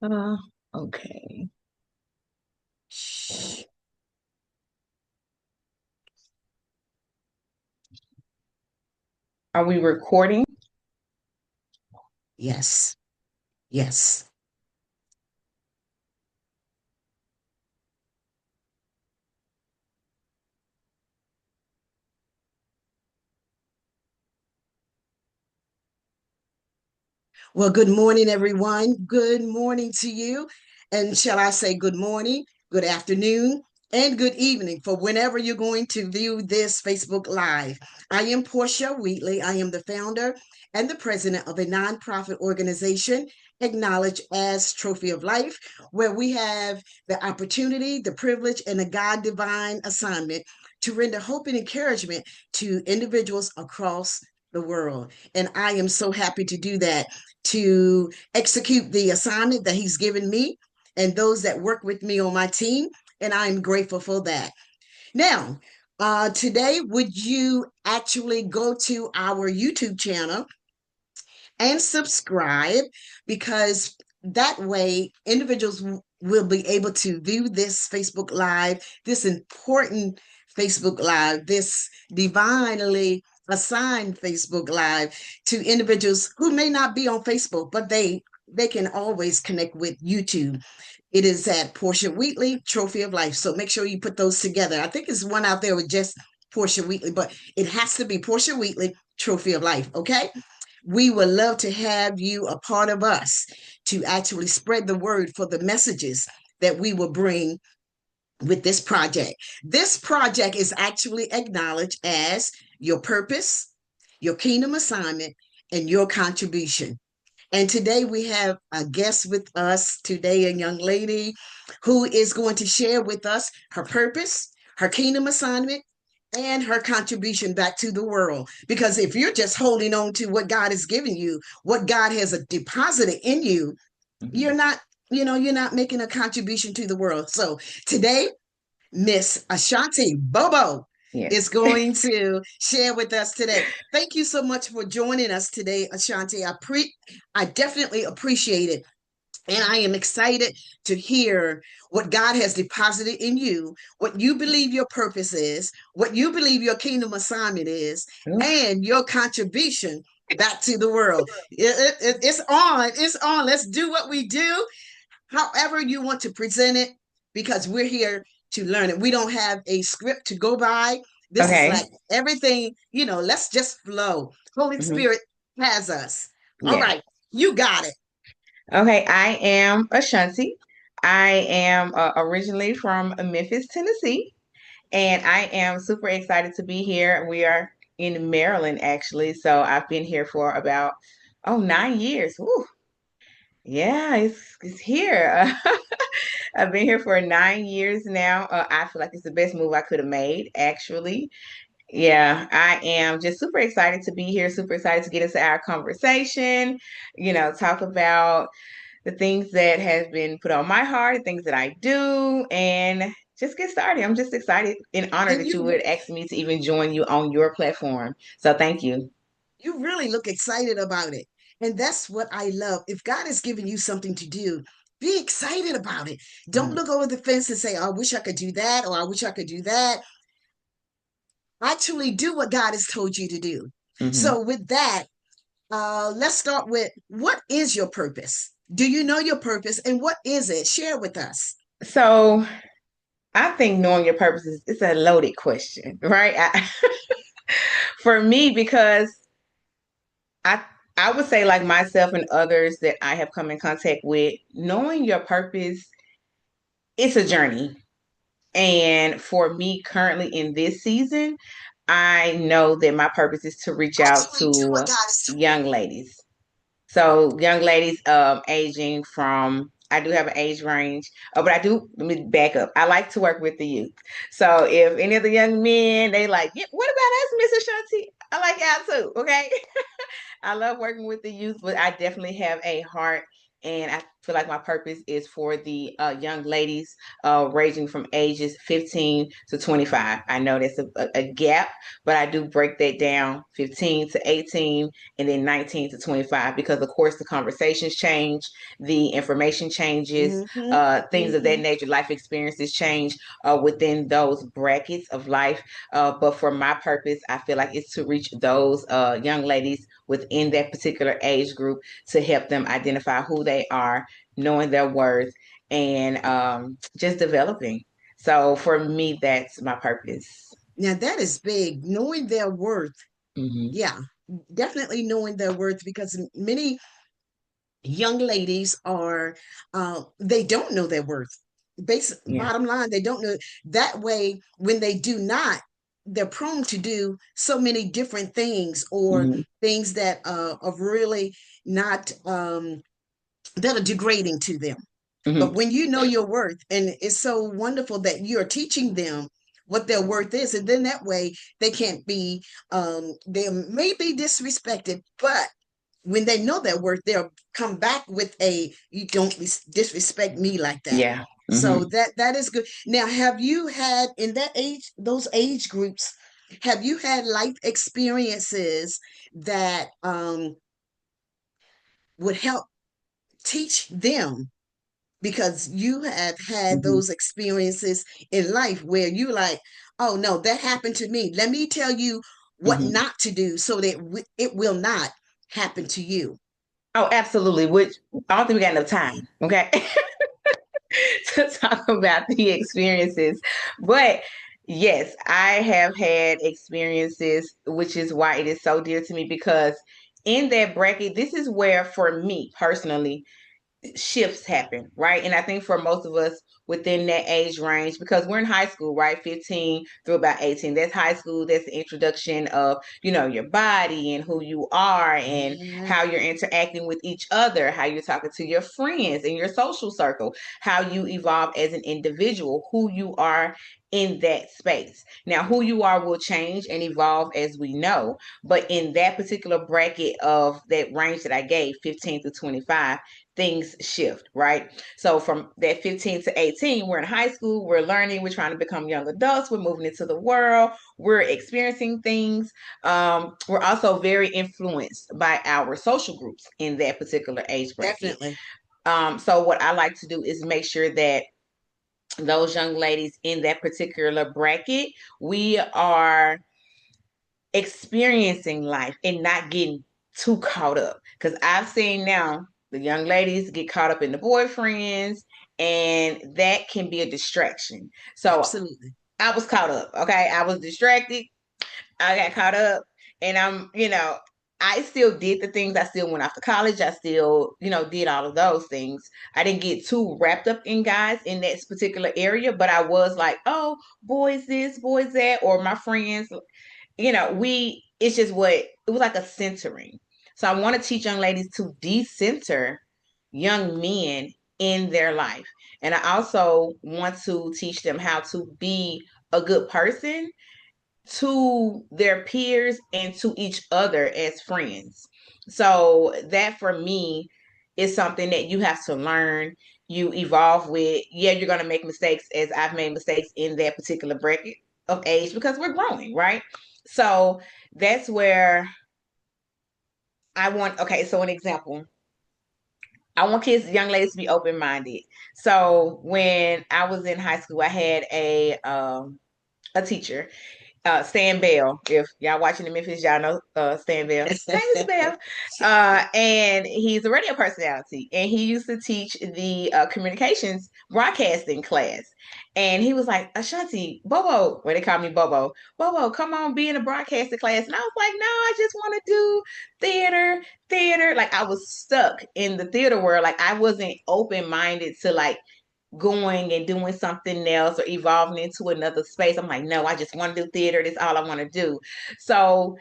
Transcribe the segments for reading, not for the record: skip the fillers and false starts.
Uh, okay. Shh. Are we recording? Yes, yes. Well, good morning, everyone. Good morning to you. And shall I say good morning, good afternoon, and good evening for whenever you're going to view this Facebook Live. I am Portia Wheatley. I am the founder and the president of a nonprofit organization acknowledged as Trophy of Life, where we have the opportunity, the privilege, and the God divine assignment to render hope and encouragement to individuals across the world. And I am so happy to do that, to execute the assignment that he's given me and those that work with me on my team. And I'm grateful for that. Now, today, would you actually go to our YouTube channel and subscribe? Because that way, individuals will be able to view this Facebook Live, this important Facebook Live, this divinely assigned Facebook Live to individuals who may not be on Facebook, but they can always connect with YouTube. It is at Portia Wheatley, Trophy of Life. So make sure you put those together. I think there's one out there with just Portia Wheatley, but it has to be Portia Wheatley, Trophy of Life. Okay. We would love to have you a part of us to actually spread the word for the messages that we will bring with this project. This project is actually acknowledged as your purpose, your kingdom assignment, and your contribution. And today we have a guest with us today, a young lady who is going to share with us her purpose, her kingdom assignment, and her contribution back to the world. Because if you're just holding on to what God has given you, what God has deposited in you, you're Mhm. not, you're not making a contribution to the world. So today, Miss Ashanti Bobo Yes. is going to share with us today. Thank you so much for joining us today, Ashanti. I definitely appreciate it. And I am excited to hear what God has deposited in you, what you believe your purpose is, what you believe your kingdom assignment is, Oof. and your contribution back to the world. It's on. It's on. Let's do what we do, however you want to present it, because we're here to learn it. We don't have a script to go by. This is Okay. like everything, let's just flow. Holy Hmm. Spirit has us. All Yeah. right, you got it. Okay. I am Ashanti. I am originally from Memphis, Tennessee, and I am super excited to be here. We are in Maryland, actually. So I've been here for about, 9 years. Woo. Yeah, it's here. I've been here for 9 years now. I feel like it's the best move I could have made, actually. Yeah, I am just super excited to be here, super excited to get into our conversation, talk about the things that has been put on my heart, the things that I do, and just get started. I'm just excited and honored And that you would you ask me to even join you on your platform. So thank you. you really look excited about it. And that's what I love. If God has given you something to do, be excited about it. Don't Mhm. look over the fence and say, "Oh, I wish I could do that," or "I wish I could do that." Actually do what God has told you to do. Mhm. So with that, let's start with, what is your purpose? Do you know your purpose, and what is it? Share with us. So I think knowing your purpose is a loaded question, right? For me, because I I would say like myself and others that I have come in contact with, knowing your purpose, it's a journey. And for me currently in this season, I know that my purpose is to reach out Actually do what to God has young ladies. So young ladies aging from, I do have an age range, but let me back up. I like to work with the youth. So if any of the young men, they like, yeah, what about us, Miss Ashanti? I like y'all too, okay? I love working with the youth, but I definitely have a heart and I feel like my purpose is for the young ladies ranging from ages 15 to 25. I know that's a gap, but I do break that down 15 to 18 and then 19 to 25 because, of course, the conversations change, the information changes, Mm-hmm. things of that Mm-hmm. nature, life experiences change within those brackets of life. But for my purpose, I feel like it's to reach those young ladies within that particular age group to help them identify who they are, knowing their worth, and just developing. So for me, that's my purpose. Now that is big, knowing their worth. Hmm. Yeah, definitely knowing their worth because many young ladies are they don't know their worth. Yeah. Bottom line, they don't know. That way when they do not, they're prone to do so many different things or Hmm. things that are really not that are degrading to them. Hmm. But when you know your worth, and it's so wonderful that you're teaching them what their worth is, and then that way they can't be they may be disrespected, but when they know their worth, they'll come back with a "you don't disrespect me like that." Yeah. Hmm. So that is good. Now, have you had in that age, those age groups, have you had life experiences that would help teach them because you have had Hmm. those experiences in life where you like, oh no, that happened to me. Let me tell you what Hmm. not to do so that it will not happen to you. Oh, absolutely. Which I don't think we got enough time. Okay. To talk about the experiences. But yes, I have had experiences, which is why it is so dear to me because in that bracket, this is where, for me personally, shifts happen, right? And I think for most of us within that age range, because we're in high school, right? 15 through about 18. That's high school. That's the introduction of, your body and who you are and Yeah, how you're interacting with each other, how you're talking to your friends in your social circle, how you evolve as an individual, who you are in that space. Now, who you are will change and evolve as we know, but in that particular bracket of that range that I gave, 15 to 25, things shift, right? So from that 15 to 18, we're in high school, we're learning, we're trying to become young adults, we're moving into the world, we're experiencing things. We're also very influenced by our social groups in that particular age bracket. definitely. So what I like to do is make sure that those young ladies in that particular bracket, we are experiencing life and not getting too caught up. Because I've seen now the young ladies get caught up in the boyfriends, and that can be a distraction. So Absolutely. I was caught up. Okay. I was distracted. I got caught up, and I still did the things. I still went off to college. I still, did all of those things. I didn't get too wrapped up in guys in that particular area, but I was like, oh, boys this, boys that, or my friends, it's just what it was like a centering. So I want to teach young ladies to decenter young men in their life. And I also want to teach them how to be a good person to their peers and to each other as friends. So that for me is something that you have to learn, you evolve with. Yeah, you're going to make mistakes as I've made mistakes in that particular bracket of age because we're growing, right? So that's where okay, so an example. I want kids, young ladies to be open minded. So when I was in high school, I had a teacher, Stan Bell. If y'all watching the Memphis, y'all know Stan Bell. Hey, Mr. Bell. And he's a radio personality, and he used to teach the communications broadcasting class. And he was like, Ashanti, Bobo, well, they call me Bobo. Bobo, come on, be in a broadcasting class. And I was like, no, I just want to do theater. Like I was stuck in the theater world. Like I wasn't open minded to like going and doing something else or evolving into another space. I'm like, no, I just want to do theater. That's all I want to do. So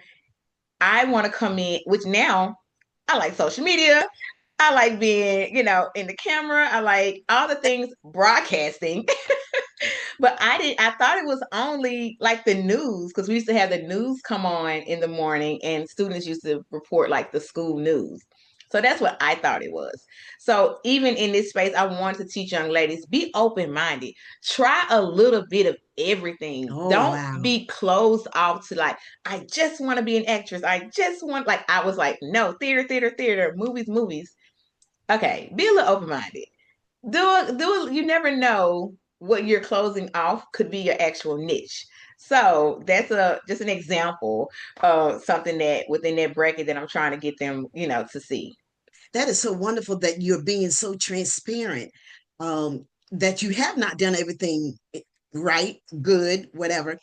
I want to come in, which now I like social media. I like being, in the camera. I like all the things broadcasting. But I thought it was only like the news because we used to have the news come on in the morning and students used to report like the school news. So that's what I thought it was. So even in this space, I wanted to teach young ladies, be open-minded. Try a little bit of everything. Oh, Don't wow. be closed off to like, I just want to be an actress. I just want like I was like, no, theater, theater, theater, movies, movies. Okay, be a little open-minded. You never know what you're closing off could be your actual niche. So that's a just an example of something that within that bracket that I'm trying to get them, to see. That is so wonderful that you're being so transparent, that you have not done everything right, good, whatever,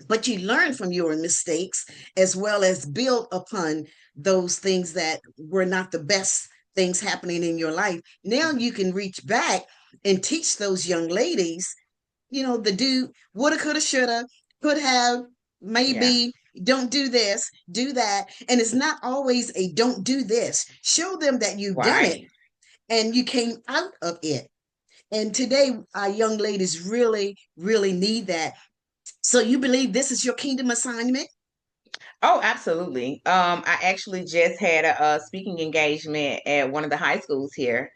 but you learn from your mistakes as well as build upon those things that were not the best things happening in your life. Now you can reach back and teach those young ladies, the do woulda, coulda, shoulda, could have, Yeah. maybe, don't do this, do that. And it's not always a don't do this. Show them that you've done it Right. and you came out of it. And today, our young ladies really, really need that. So you believe this is your kingdom assignment? Oh, absolutely. I actually just had a speaking engagement at one of the high schools here.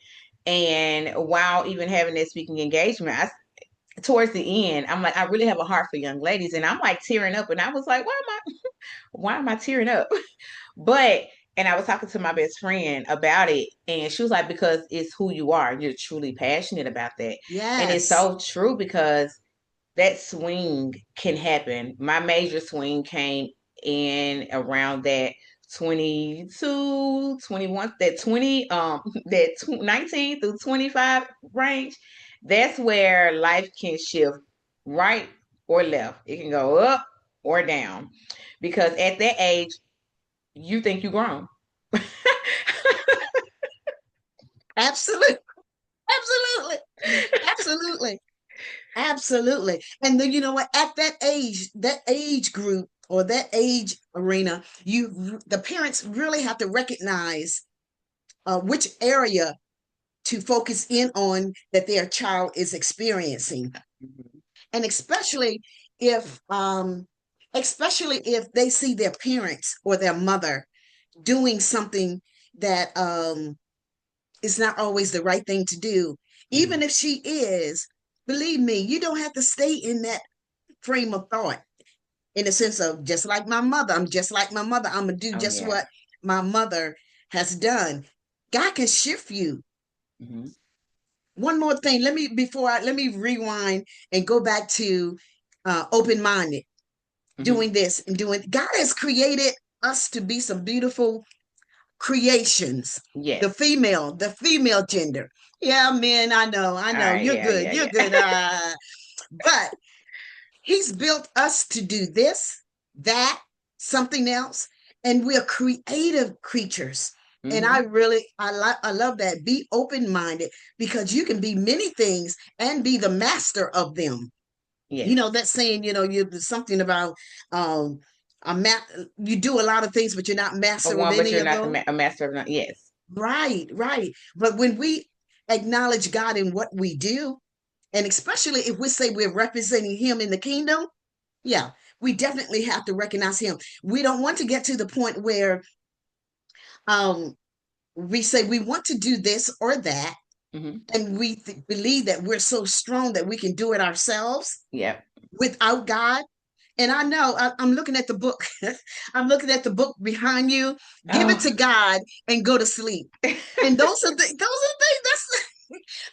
And while even having that speaking engagement, towards the end, I'm like, I really have a heart for young ladies. And I'm like tearing up. And I was like, why am I tearing up? But and I was talking to my best friend about it, and she was like, because it's who you are. You're truly passionate about that. And it's Yes, so true because that swing can happen. My major swing came in around that 22, 21, that 20, that 19 through 25 range. That's where life can shift right or left. It can go up or down because at that age, you think you grown. absolutely, absolutely, absolutely, absolutely. And then you know what? At that age group or that age arena, the parents really have to recognize which area to focus in on that their child is experiencing, and if um, especially if they see their parents or their mother doing something that is not always the right thing to do. Even Mhm. if she is, believe me, you don't have to stay in that frame of thought, in the sense of just like my mother. I'm just like my mother. I'm gonna do Oh just yeah. what my mother has done. God can shift you. Hmm. One more thing. Let me rewind and go back to open minded, Hmm. doing this and doing. God has created us to be some beautiful creations. Yes. The female gender. Yeah, men, I All know. right. You're Yeah. good. Yeah. You're Yeah. good. But he's built us to do this, that, something else, and we're creative creatures. And Hmm. I love that. Be open minded, because you can be many things and be the master of them. Yes. That saying, you something about um a ma- you do a lot of things, but you're not A master of one, but any you're of not those. a master of none. Yes. Right, right. But when we acknowledge God in what we do, and especially if we say we're representing Him in the kingdom, yeah, we definitely have to recognize Him. We don't want to get to the point where um, we say we want to do this or that, Hmm. and we believe that we're so strong that we can do it ourselves Yep. without God. And I know I'm looking at the book. I'm looking at the book behind you. Give it Oh. to God and go to sleep. And those are things that's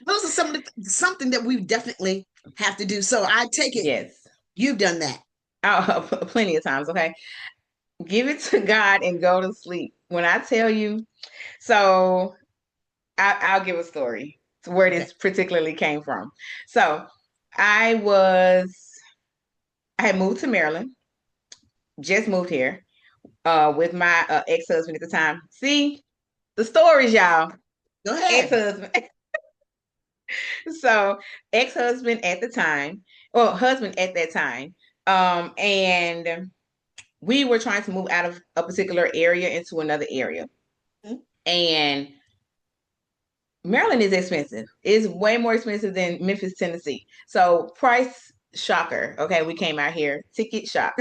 those are something that we definitely have to do. So I take it Yes. you've done that. Oh, plenty of times. Okay. Give it to God and go to sleep. When I tell you, so I'll give a story to where Okay. this particularly came from. So I was, I had moved to Maryland, just moved here, with my ex-husband at the time. See the stories, y'all. Go ahead. Ex-husband. So ex-husband at the time, well, husband at that time. And we were trying to move out of a particular area into another area. Mhm. And Maryland is expensive. It's way more expensive than Memphis, Tennessee. So price shocker. Okay, we came out here, ticket shock.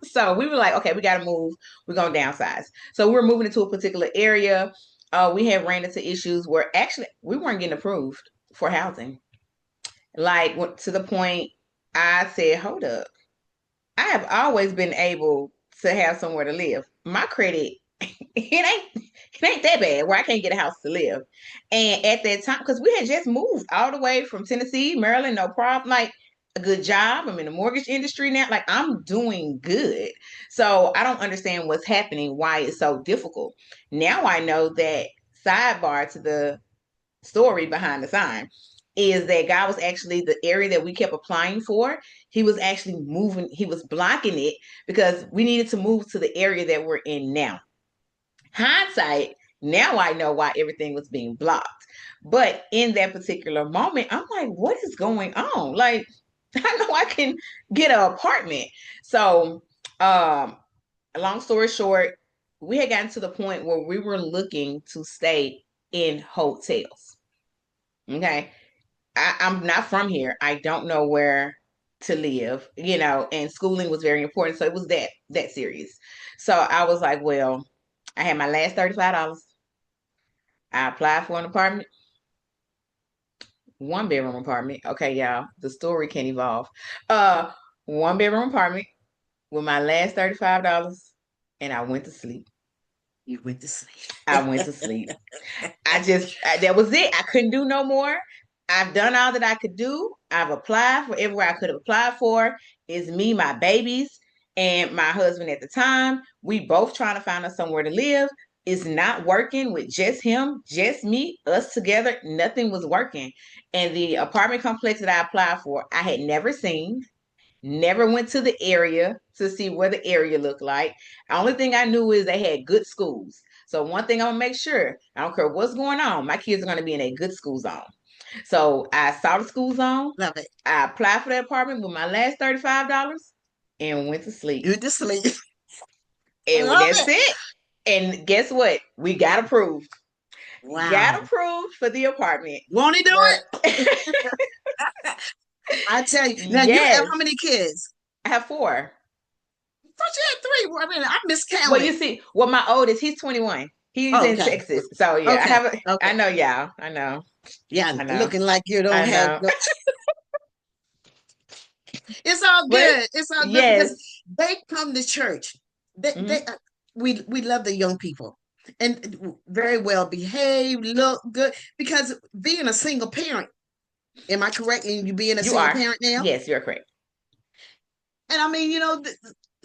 So we were like, okay, we got to move. We're gonna downsize. So we were moving into a particular area. we had ran into issues where actually we weren't getting approved for housing. Like to the point I said, hold up. I have always been able to have somewhere to live. My credit, it ain't that bad where I can't get a house to live. And at that time, because we had just moved all the way from Tennessee, Maryland, no problem. Like a good job. I'm in the mortgage industry now. Like I'm doing good. So I don't understand what's happening, why it's so difficult. Now I know that sidebar to the story behind the sign is that God was actually the area that we kept applying for. He was actually moving, he was blocking it because we needed to move to the area that we're in now. Hindsight, now I know why everything was being blocked. But in that particular moment, I'm like, what is going on? Like, I know I can get an apartment. So, long story short, we had gotten to the point where we were looking to stay in hotels. Okay. I'm not from here. I don't know where to live, and schooling was very important. So it was that serious. So I was like, well, I had my last $35. I applied for an apartment, 1 bedroom apartment. Okay, y'all, the story can evolve. Uh, 1 bedroom apartment with my last $35, and I went to sleep. You went to sleep. I went to sleep. That was it. I couldn't do no more. I've done all that I could do. I've applied for everywhere I could have applied for. It's me, my babies, and my husband at the time. We both trying to find us somewhere to live. It's not working with just him, just me, us together. Nothing was working. And the apartment complex that I applied for, I had never seen. Never went to the area to see what the area looked like. The only thing I knew is they had good schools. So one thing I'm gonna make sure, I don't care what's going on, my kids are gonna be in a good school zone. So I saw the school zone. Love it. I applied for that apartment with my last $35 and went to sleep. You went to sleep. And Love that's it. it. And guess what? We got approved. Got Wow. approved for the apartment. Won't he do But it? I tell you. Now you have yes, how many kids? I have four. I thought you had three. Well, I mean, I Well, miscounted. you see, well, my oldest, he's 21. He's Oh, in okay. Texas. So yeah, I Okay. have a I Okay. know y'all. I know. Yeah, I know. looking like you don't I have know. no. It's all But good. It's all good because yes. they come to church. They Hmm. we love the young people and very well behaved, look good. Because being a single parent, am I correct in you being a You single are. parent now? Yes, you're correct. And I mean,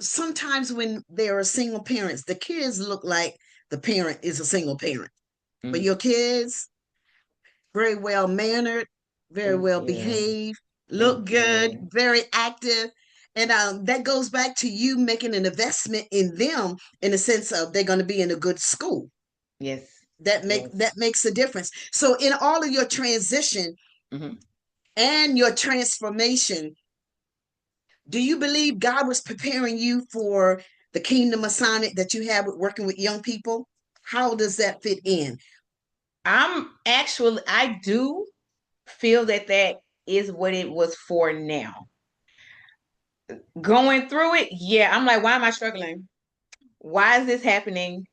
sometimes when there are single parents, the kids look like the parent is a single parent, but Mm. your kids very well mannered, very Thank well you. behaved, look Thank good, you. very active. And that goes back to you making an investment in them in the sense of they're going to be in a good school. Yes. That Yes. makes a difference. So in all of your transition Hmm. and your transformation, do you believe God was preparing you for the kingdom assignment that you have with working with young people? How does that fit in? I do feel that is what it was for now. Going through it, yeah, I'm like, why am I struggling? Why is this happening?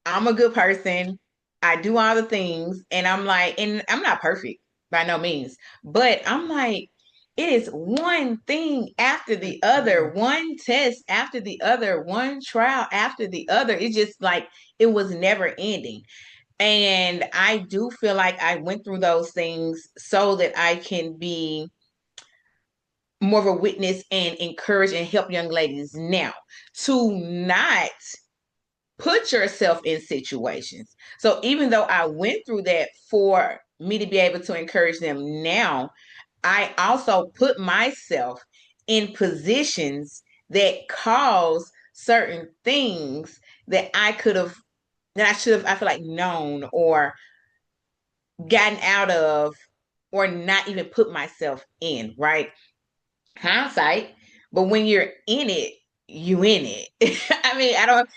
I'm a good person. I do all the things. And I'm like, and I'm not perfect by no means, but I'm like, it is one thing after the other, Mhm. one test after the other, one trial after the other. It's just like it was never ending. And I do feel like I went through those things so that I can be more of a witness and encourage and help young ladies now to not put yourself in situations. So even though I went through that for me to be able to encourage them now, I also put myself in positions that cause certain things that I should have, I feel like, known or gotten out of or not even put myself in, right? Hindsight, but when you're in it, you in it. I mean, I don't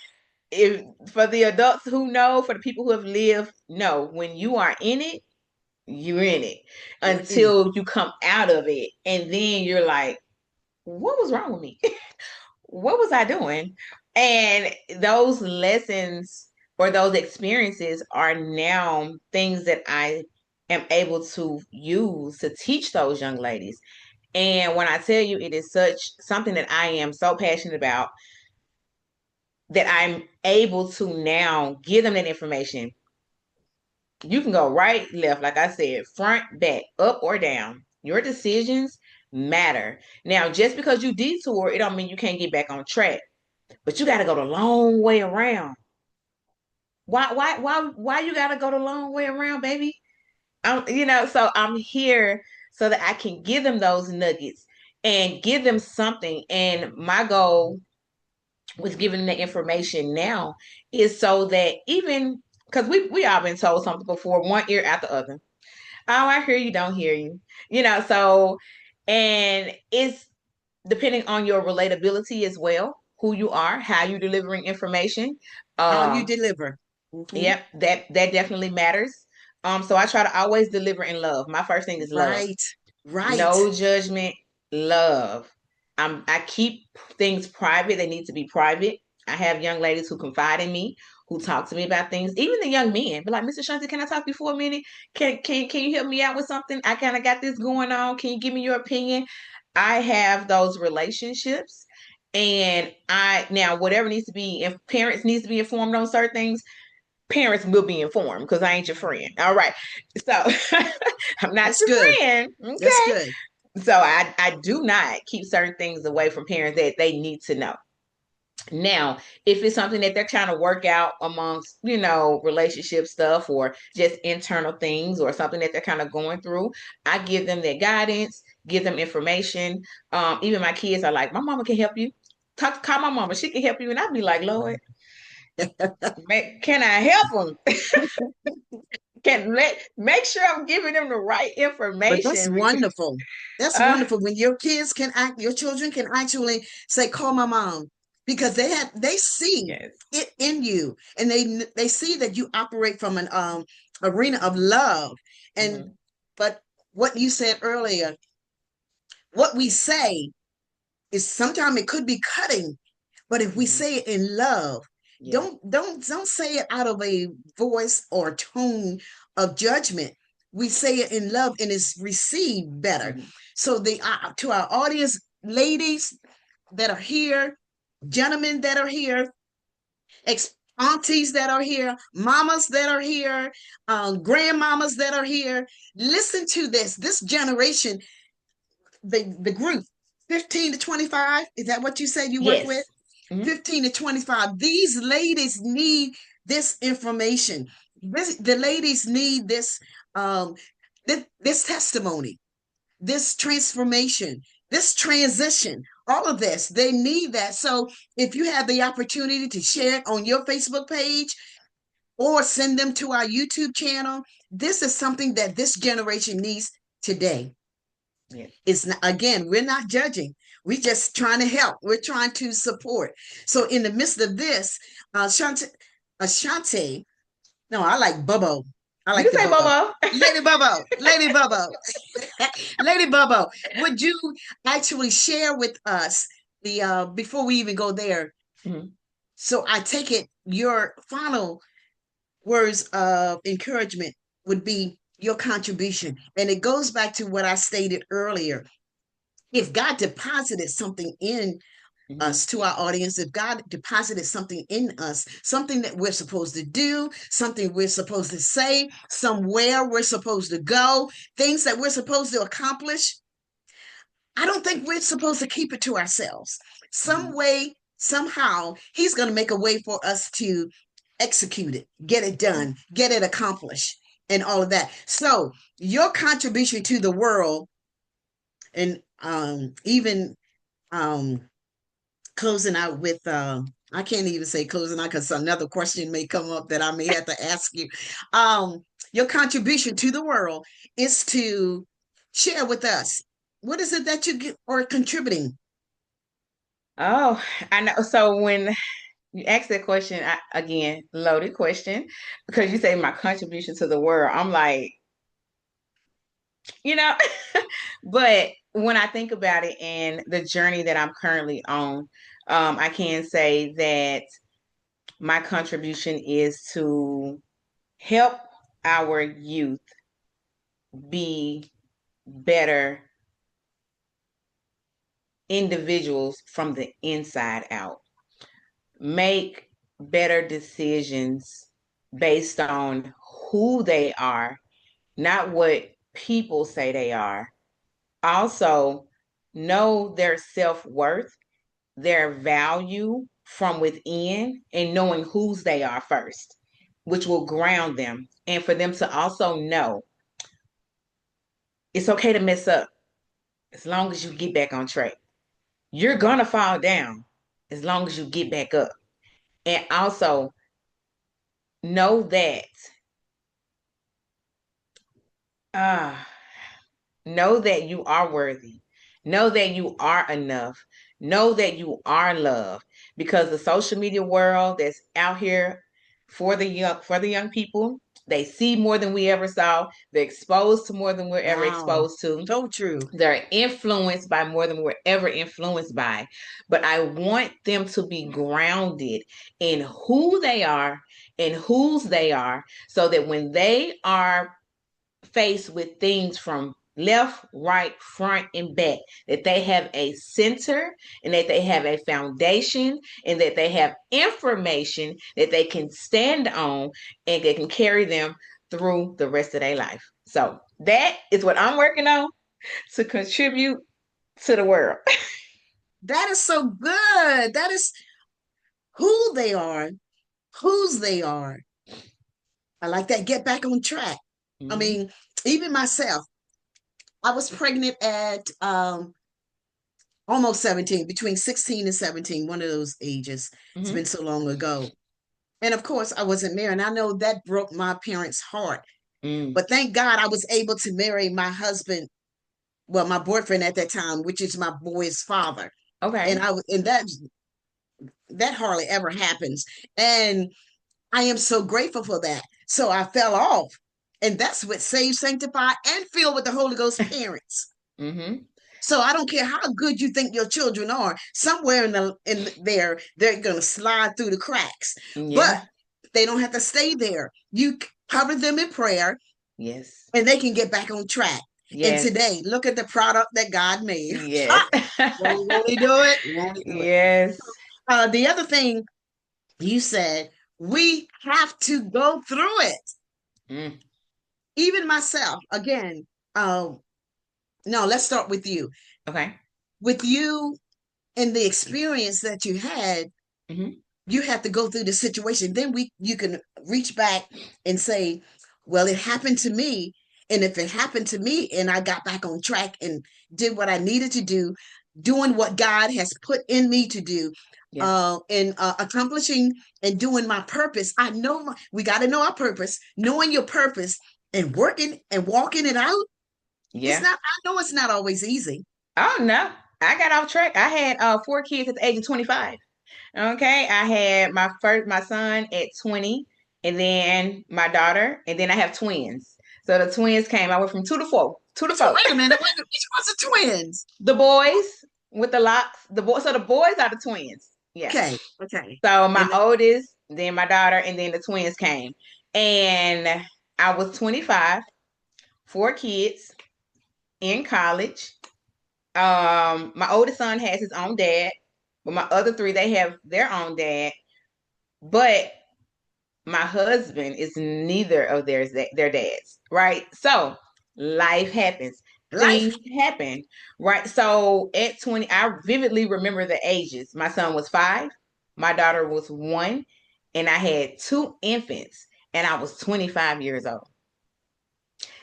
if for the adults who know, for the people who have lived, no, when you are in it, you're in it You're in it. until you come out of it. And then you're like, what was wrong with me? What was I doing? And those lessons or those experiences are now things that I am able to use to teach those young ladies. And when I tell you it is such something that I am so passionate about, that I'm able to now give them that information. You can go right, left, like I said, front, back, up or down. Your decisions matter. Now, just because you detour, it don't mean you can't get back on track. But you gotta go the long way around. Why you gotta go the long way around, baby? So I'm here so that I can give them those nuggets and give them something. And my goal with giving the information now is so that even because we all been told something before, one ear after the other. Oh, I hear you, don't hear you. So and it's depending on your relatability as well, who you are, how you delivering information. How you Uh deliver. Hmm. yep, that definitely matters. So I try to always deliver in love. My first thing is love. Right, right. No judgment, love. I keep things private. They need to be private. I have young ladies who confide in me, who talk to me about things. Even the young men, be like, Mr. Shanti, can I talk to you for a minute? Can you help me out with something? I kind of got this going on. Can you give me your opinion? I have those relationships. And I now whatever needs to be, if parents needs to be informed on certain things, parents will be informed because I ain't your friend. All right. So I'm not That's your good. friend. That's Okay. good. So I do not keep certain things away from parents that they need to know. Now, if it's something that they're trying to work out amongst, relationship stuff or just internal things or something that they're kind of going through, I give them their guidance, give them information. Even my kids are like, my mama can help you. Call my mama, she can help you. And I'd be like, Lord, can I help them? Make sure I'm giving them the right But that's information because wonderful. That's uh wonderful when your kids can act, your children can actually say, "Call my mom," because they see yes. it in you, and they see that you operate from an arena of love. And Hmm. but what you said earlier, what we say is sometimes it could be cutting, but if we Hmm. say it in love, Yeah. don't say it out of a voice or tone of judgment. We say it in love and it's received better. Hmm. So the to our audience, ladies that are here, gentlemen that are here, aunties that are here, mamas that are here, grandmamas that are here, listen to this generation, the group 15 to 25, is that what you said you work with? Yes. Hmm. 15 to 25. These ladies need this information. The ladies need um, this testimony, this transformation, this transition, all of this. They need that. So if you have the opportunity to share it on your Facebook page or send them to our YouTube channel, this is something that this generation needs today. Yeah. It's not, again, we're not judging. We're just trying to help. We're trying to support. So in the midst of this, Ashanti, no, I like Bobo. I You like can the say Bobo. Bobo. Lady Bobo, Lady Bobo, Lady Bobo. Would you actually share with us the before we even go there? Hmm. So I take it your final words of encouragement would be your contribution, and it goes back to what I stated earlier. If God deposited something in Hmm. us, to our audience, if God deposited something in us, something that we're supposed to do, something we're supposed to say, somewhere we're supposed to go, things that we're supposed to accomplish, I don't think we're supposed to keep it to ourselves. Some Hmm. way, somehow, He's going to make a way for us to execute it, get it done, get it accomplished, and all of that. So, your contribution to the world, and even um, closing out with I can't even say closing out because another question may come up that I may have to ask you. Your contribution to the world is to share with us what is it that you are contributing. Oh, I know. So when you ask that question, again, loaded question, because you say my contribution to the world, I'm like, you know, but when I think about it and the journey that I'm currently on, I can say that my contribution is to help our youth be better individuals from the inside out, make better decisions based on who they are, not what people say they are. Also, know their self worth, their value from within, and knowing whose they are first, which will ground them. And for them to also know it's okay to mess up as long as you get back on track. You're going to fall down as long as you get back up. And also know that, uh, know that you are worthy. Know that you are enough. Know that you are loved. Because the social media world that's out here for the young people, they see more than we ever saw. They're exposed to more than we're ever Wow. exposed to. So true. They're influenced by more than we're ever influenced by. But I want them to be grounded in who they are and whose they are, so that when they are faced with things from left, right, front, and back, that they have a center and that they have a foundation and that they have information that they can stand on and that can carry them through the rest of their life. So that is what I'm working on to contribute to the world. That is so good. That is who they are, whose they are. I like that. Get back on track. I Mm-hmm. mean, even myself, I was pregnant at almost 17, between 16 and 17, one of those ages. It's Mm-hmm. been so long ago. And of course, I wasn't married. And I know that broke my parents' heart. Mm. But thank God I was able to marry my husband, well, my boyfriend at that time, which is my boy's father. And Okay. that hardly ever happens. And I am so grateful for that. So I fell off. And that's what saved, sanctified, and filled with the Holy Ghost parents. Mm-hmm. So I don't care how good you think your children are, somewhere in there they're gonna slide through the cracks. Yeah. But they don't have to stay there. You cover them in prayer Yes. and they can get back on track. And Yes. today, look at the product that God made. Yes. Won't he do it? Won't he do it? Yes. The other thing you said, we have to go through it. Mm. Even myself, again, um, no, let's start with you. Okay. With you and the experience that you had, Mm-hmm. you have to go through the situation. Then you can reach back and say, well, it happened to me. And if it happened to me and I got back on track and did what I needed to do, doing what God has put in me to do, Yeah. and accomplishing and doing my purpose, I know we got to know our purpose, knowing your purpose and working and walking it out. It's Yeah. not, I know it's not always easy. Oh no. I got off track. I had four kids at the age of 25. Okay. I had my son at 20, and then my daughter, and then I have twins. So the twins came. I went from two to four. Two to So four. wait a minute, which one's the twins? The boys with the locks. The boys are the twins. Yeah. Okay, okay. So my And oldest, then my daughter, and then the twins came. And I was 25, four kids in college. My oldest son has his own dad, but my other three, they have their own dad. But my husband is neither of their dads, right? So life happens. life. Things happen, right? So at 20, I vividly remember the ages. My son was 5, my daughter was 1, and I had two infants, and I was 25 years old.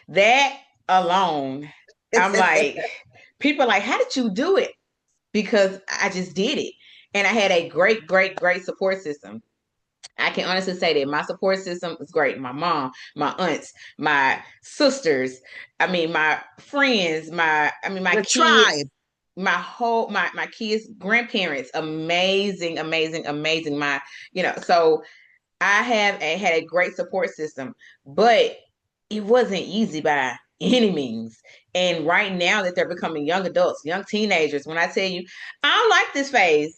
That alone, I'm like, people are like, how did you do it? Because I just did it. And I had a great, great, great support system. I can honestly say that my support system is great. My mom, my aunts, my sisters, my friends, my The kids, tribe. my kids' grandparents, amazing, amazing, amazing. So had a great support system, but it wasn't easy by any means. And right now that they're becoming young adults, young teenagers, when I tell you, I don't like this phase.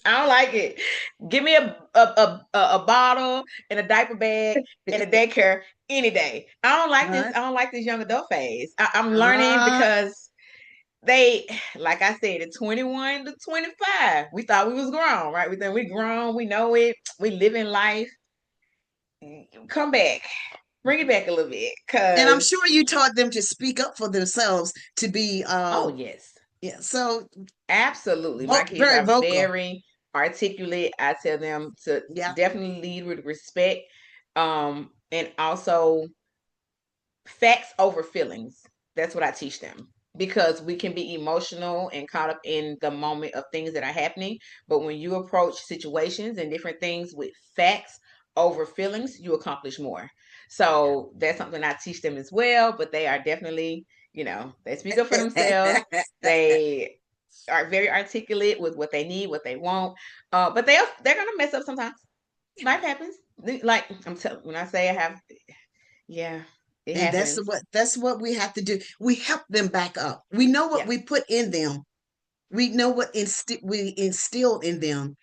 I don't like it. Give me a bottle and a diaper bag and a daycare any day. I don't like this. Uh, I don't like this young adult phase. I'm learning uh, because they, like I said, at 21 to 25, we thought we was grown, right? We think we grown. We know it. We live in life. Come back, bring it back a little bit, and I'm cause sure you taught them to speak up for themselves, to be oh yes, yeah, so absolutely. My kids very are vocal. very articulate. I tell them to Yeah. definitely lead with respect, and also facts over feelings. That's what I teach them because we can be emotional and caught up in the moment of things that are happening. But when you approach situations and different things with facts over feelings, you accomplish more. So that's something I teach them as well. But they are definitely, they speak up for themselves. They are very articulate with what they need, what they want. But they're gonna mess up sometimes. Life happens. Like I'm telling, when I say I have, yeah, it And happens. that's what we have to do. We help them back up. We know what Yeah. we put in them. We know what we instilled in them,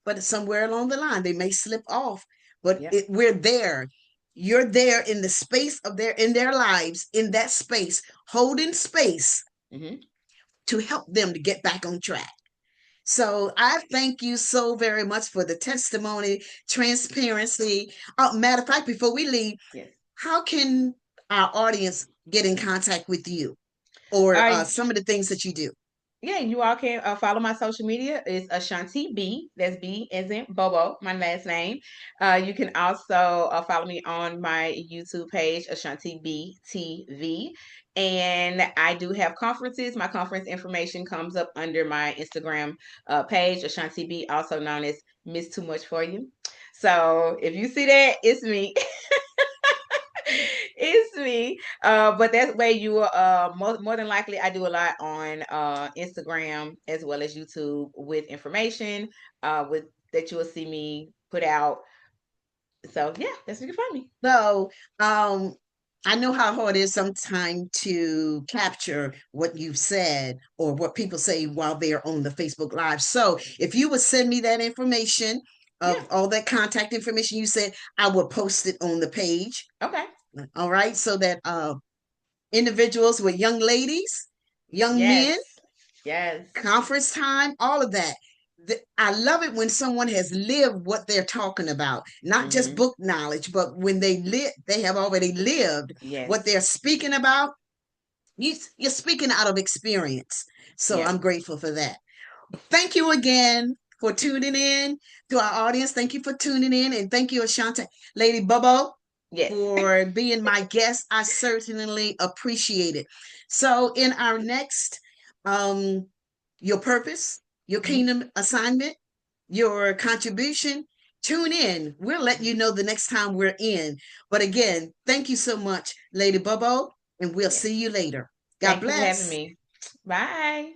but somewhere along the line they may slip off. But Yep. we're there. You're there in the space of their lives, in that space, holding space Hmm. to help them to get back on track. So I thank you so very much for the testimony, transparency. Matter of fact, before we leave, Yes. how can our audience get in contact with you, or Uh, some of the things that you do? yeah, you all can follow my social media. It's Ashanti B. That's B as in Bobo, my last name. You can also follow me on my YouTube page, Ashanti B TV. And I do have conferences. My conference information comes up under my Instagram page, Ashanti B, also known as Miss Too Much For You. So if you see that, it's me. It's me. But that way you more than likely I do a lot on Instagram as well as YouTube with information with that you will see me put out. So yeah, that's where you can find me. So, I know how hard it is sometimes to capture what you've said or what people say while they're on the Facebook Live. So, if you would send me that information Yeah. of all that contact information you said, I will post it on the page. Okay. All right, so that individuals with young ladies, young men, Yes. Yes. conference time, all of that. I love it when someone has lived what they're talking about, not just Mm-hmm. book knowledge, but when they have already lived what Yes. they're speaking about. You're speaking out of experience. So Yeah. I'm grateful for that. Thank you again for tuning in to our audience. Thank you for tuning in. And thank you, Ashanti, Lady Bobo, Yes. for being my guest. I certainly appreciate it. So, in our next, um, your purpose, your Mm-hmm. kingdom assignment, your contribution, tune in. We'll let you know the next time we're in. But again, thank you so much, Lady Bobo, and we'll Yes. see you later. God Thank you for having bless. me. Bye.